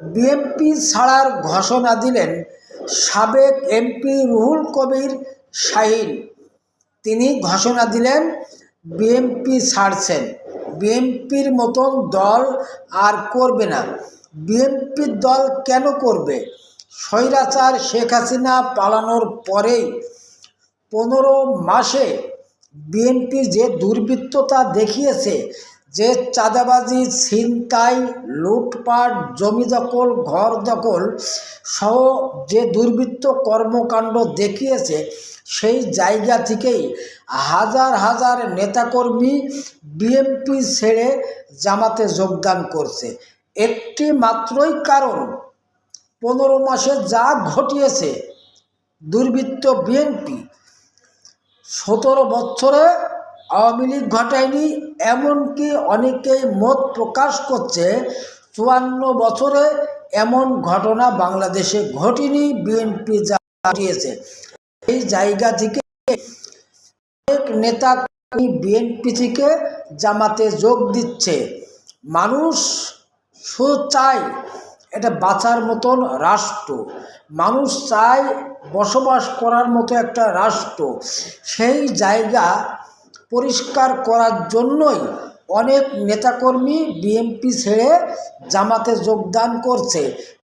BNP ছাড়ার ঘোষণা দিলেন সাবেক এমপি রুহুল কবির শাহীন। তিনি ঘোষণা দিলেন বিএনপি ছাড়ছেন, বিএনপির মতন দল আর করবে না। বিএনপির দল কেন করবে? স্বৈরাচার শেখ হাসিনা পালানোর পরেই 15 মাসে বিএনপি যে দুর্বৃত্ততা দেখিয়েছে, যে চাঁদাবাজি, ছিনতাই, লুটপাট, জমি দখল, ঘর দখল সহ যে দুর্বৃত্ত কর্মকাণ্ড দেখিয়েছে, সেই জায়গা থেকেই হাজার হাজার নেতাকর্মী বিএনপি ছেড়ে জামাতে যোগদান করছে। একটি মাত্রই কারণ, 15 মাসে যা ঘটিয়েছে দুর্বৃত্ত বিএনপি। 17 বছরে আওয়ামী লীগ ঘটায়নি, এমনকি অনেকেই মত প্রকাশ করছে 54 বছরে এমন ঘটনা বাংলাদেশে ঘটেনি। বিএনপি যা ঘটিয়েছে, এই জায়গা থেকে অনেক নেতা বিএনপি থেকে জামাতে যোগ দিচ্ছে। মানুষ শুধু চায় এটা বাঁচার মতন রাষ্ট্র, মানুষ চায় বসবাস করার মতো একটা রাষ্ট্র। সেই জায়গা পরিষ্কার করার জন্যই অনেক নেতাকর্মী বিএনপি ছেড়ে জামাতে যোগদান করছে।